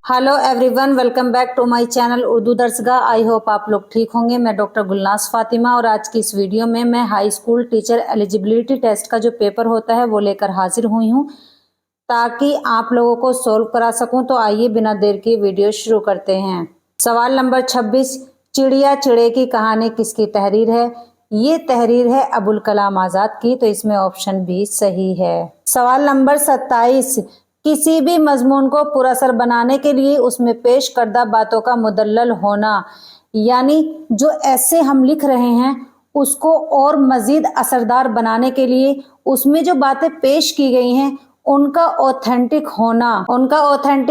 Hello everyone, welcome back to my channel Urdu दर्सगाह। I hope आप लोग ठीक होंगे। मैं डॉक्टर गुलनाज फातिमा और आज की इस वीडियो में मैं high school teacher eligibility test का जो पेपर होता है वो लेकर हाजिर हुई हूँ ताकि आप लोगों को सोल्व करा सकूं। तो आइए बिना देर के वीडियो शुरू करते हैं। सवाल नंबर 26, चिड़िया चिड़े की कहानी किसकी तहरीर है? ये तहरीर है अबुल कलाम आजाद की, तो इसमें ऑप्शन बी सही है। सवाल नंबर 27, किसी भी मजमून को पुरअसर बनाने के लिए उसमें पेश करदा बातों का मुदल्लल होना, यानी जो ऐसे हम लिख रहे हैं उसको और मजीद असरदार बनाने के लिए उसमें जो बातें पेश की गई हैं उनका ऑथेंटिक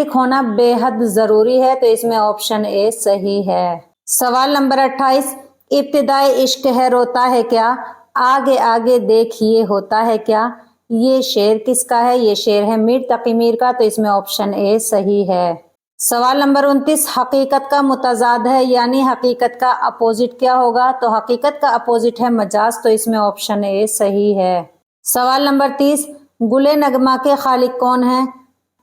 होना बेहद जरूरी है। तो इसमें ऑप्शन ए सही है। सवाल नंबर 28, इब्तिदाई इश्क है रोता है क्या, आगे आगे देखिए होता है क्या। ये शेर किसका है? ये शेर है मीर तकी मीर का, तो इसमें ऑप्शन ए सही है। सवाल नंबर 29, हकीकत का मुतजाद है, यानी हकीकत का अपोजिट क्या होगा? तो हकीकत का अपोजिट है मजाज, तो इसमें ऑप्शन ए सही है। सवाल नंबर 30, गुले नगमा के खालिक कौन है?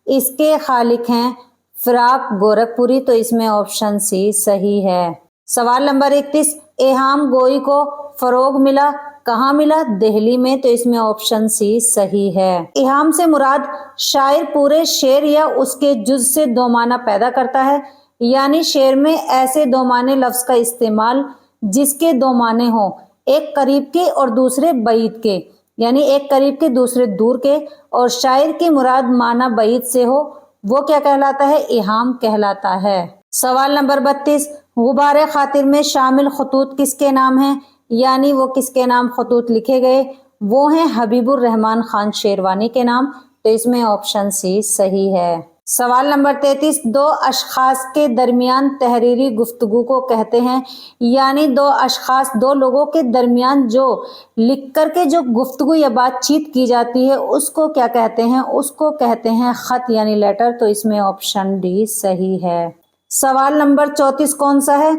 इसके खालिक हैं फिराक गोरखपुरी, तो इसमें ऑप्शन सी सही है। सवाल नंबर 31, एहाम गोई को फरोग मिला, कहाँ मिला? दिल्ली में, तो इसमें ऑप्शन सी सही है। इहाम से मुराद शायर पूरे शेर या उसके जुज से दो माना पैदा करता है, यानी शेर में ऐसे दो माने लफ्ज का इस्तेमाल जिसके दो माने हो, एक करीब के और दूसरे बईद के, यानी एक करीब के दूसरे दूर के, और शायर की मुराद माना बईद से हो, वो क्या कहलाता है? इहाम कहलाता है। सवाल नंबर 32, गुबारे खातिर में शामिल खतूत किसके नाम हैं? यानी वो किसके नाम खतूत लिखे गए? वो हैं हबीबुर रहमान खान शेरवानी के नाम, तो इसमें ऑप्शन सी सही है। सवाल नंबर 33, दो अशखास के दरमियान तहरीरी गुफ्तगू को कहते हैं, यानी दो अशखास दो लोगों के दरमियान जो लिख कर के जो गुफ्तगू या बातचीत की जाती है उसको क्या कहते हैं? उसको कहते हैं खत यानी लेटर, तो इसमें ऑप्शन डी सही है। सवाल नंबर 34 कौन सा है?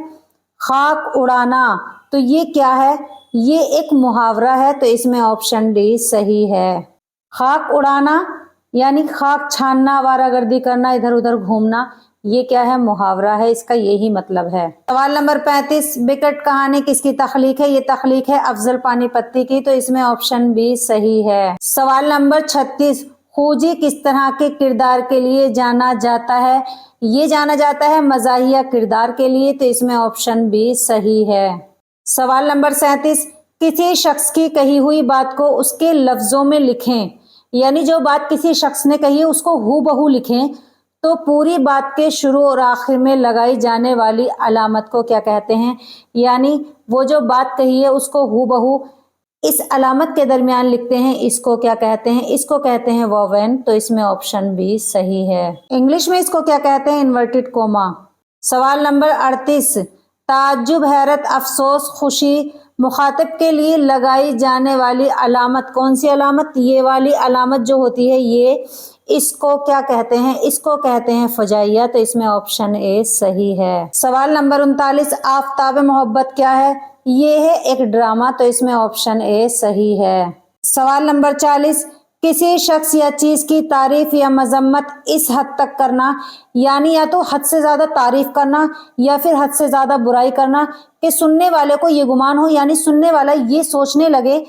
खाक उड़ाना, तो ये क्या है? ये एक मुहावरा है, तो इसमें ऑप्शन डी सही है। खाक उड़ाना यानी खाक छानना, आवारागर्दी करना, इधर उधर घूमना, ये क्या है? मुहावरा है, इसका यही मतलब है। सवाल नंबर 35, बिकट कहानी किसकी तख्लीक है? ये तख्लीक है अफजल पानीपत्ती की, तो इसमें ऑप्शन बी सही है। सवाल नंबर 36, खूजी किस तरह के किरदार के लिए जाना जाता है? ये जाना जाता है मज़ाहिया किरदार के लिए, तो इसमें ऑप्शन बी सही है। सवाल नंबर 37, किसी शख्स की कही हुई बात को उसके लफ्जों में लिखें, यानी जो बात किसी शख्स ने कही है उसको हूबहू लिखें, तो पूरी बात के शुरू और आखिर में लगाई जाने वाली अलामत को क्या कहते हैं? यानी वो जो बात कही है उसको हूबहू इस अलामत के दरमियान लिखते हैं, इसको क्या कहते हैं? इसको कहते हैं वोवेन, तो इसमें ऑप्शन बी सही है। इंग्लिश में इसको क्या कहते हैं? Inverted coma. सवाल नंबर 38, ताज्जुब, हैरत, अफसोस, खुशी, मुखातिब के लिए लगाई जाने वाली अलामत कौन सी अलामत? ये वाली अलामत जो होती है ये, इसको क्या कहते हैं? इसको कहते हैं फजाइया, तो इसमें ऑप्शन ए सही है। सवाल नंबर 39, आफताब मोहब्बत क्या है? ये है एक ड्रामा, तो इसमें ऑप्शन ए सही है। सवाल नंबर 40, किसी शख्स या चीज की तारीफ या मजम्मत इस हद तक करना, यानी या तो हद से ज्यादा तारीफ करना या फिर हद से ज्यादा बुराई करना कि सुनने वाले को ये गुमान हो, यानी सुनने वाला ये सोचने लगे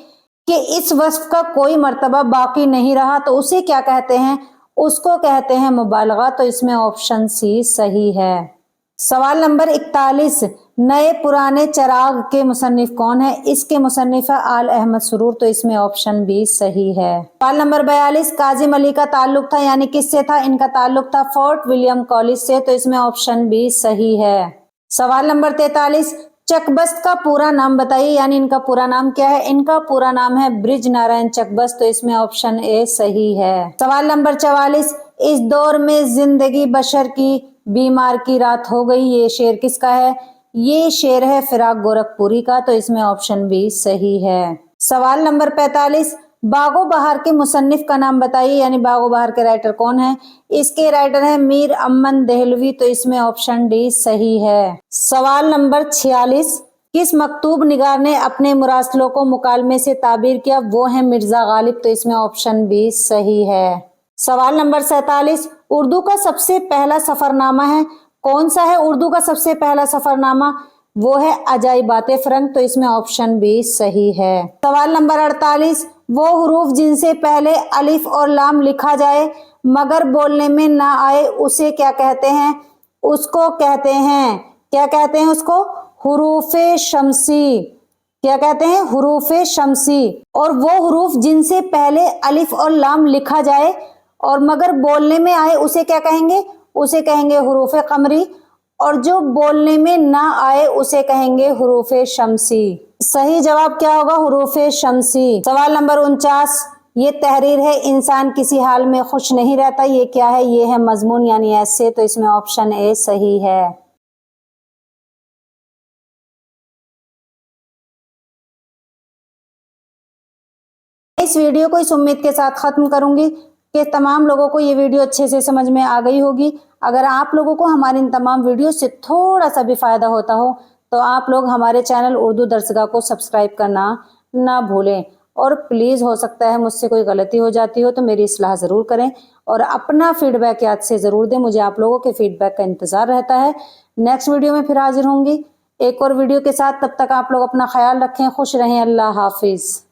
कि इस वस्फ का कोई मर्तबा बाकी नहीं रहा, तो उसे क्या कहते हैं? उसको कहते हैं मुबालगा, तो इसमें ऑप्शन सी सही है। सवाल नंबर 41, नए पुराने चराग के मुसन्निफ कौन है? इसके मुसन्निफ है आल अहमद सुरूर, तो इसमें ऑप्शन बी सही है। सवाल नंबर 42, काजिम अली का ताल्लुक था, यानी किससे था? इनका ताल्लुक था फोर्ट विलियम कॉलेज से, तो इसमें ऑप्शन बी सही है। सवाल नंबर 43, चकबस्त का पूरा नाम बताइए, यानी इनका पूरा नाम क्या है? इनका पूरा नाम है ब्रिज नारायण चकबस्त, तो इसमें ऑप्शन ए सही है। सवाल नंबर 44, इस दौर में जिंदगी बशर की बीमार की रात हो गई, ये शेर किसका है? ये शेर है फिराक गोरखपुरी का, तो इसमें ऑप्शन बी सही है। सवाल नंबर 45, बागो बहार के मुसन्निफ का नाम बताइए, यानी बागो बहार के राइटर कौन है? इसके राइटर है मीर अमन देहलवी, तो इसमें ऑप्शन डी सही है। सवाल नंबर 46, किस मकतूब निगार ने अपने मुरासलों को मुकालमे से ताबीर किया? वो है मिर्जा गालिब, तो इसमें ऑप्शन बी सही है। सवाल नंबर 47, اردو کا سب سے پہلا سفرنامہ ہے، کون سا ہے اردو کا سب سے پہلا سفرنامہ؟ وہ ہے عجائبات فرنگ، تو اس میں آپشن بھی صحیح ہے۔ سوال نمبر 48، وہ حروف جن سے پہلے الف اور لام لکھا جائے مگر بولنے میں نہ آئے اسے کیا کہتے ہیں؟ اس کو کہتے ہیں، کیا کہتے ہیں اس کو؟ حروف شمسی۔ کیا کہتے ہیں؟ حروف شمسی۔ اور وہ حروف جن سے پہلے الف اور لام لکھا جائے اور مگر بولنے میں آئے اسے کیا کہیں گے؟ اسے کہیں گے حروف قمری، اور جو بولنے میں نہ آئے اسے کہیں گے حروف شمسی۔ صحیح جواب کیا ہوگا؟ حروف شمسی۔ سوال نمبر 49، یہ تحریر ہے انسان کسی حال میں خوش نہیں رہتا، یہ کیا ہے؟ یہ ہے مضمون یعنی ایسے، تو اس میں آپشن اے صحیح ہے۔ اس ویڈیو کو اس امید کے ساتھ ختم کروں گی کہ تمام لوگوں کو یہ ویڈیو اچھے سے سمجھ میں آ گئی ہوگی۔ اگر آپ لوگوں کو ہماری ان تمام ویڈیو سے تھوڑا سا بھی فائدہ ہوتا ہو تو آپ لوگ ہمارے چینل اردو درسگاہ کو سبسکرائب کرنا نہ بھولیں، اور پلیز ہو سکتا ہے مجھ سے کوئی غلطی ہو جاتی ہو تو میری اصلاح ضرور کریں، اور اپنا فیڈ بیک یاد سے ضرور دیں، مجھے آپ لوگوں کے فیڈ بیک کا انتظار رہتا ہے۔ نیکسٹ ویڈیو میں پھر حاضر ہوں گی ایک اور ویڈیو کے ساتھ، تب تک آپ لوگ اپنا خیال رکھیں، خوش رہیں، اللہ حافظ۔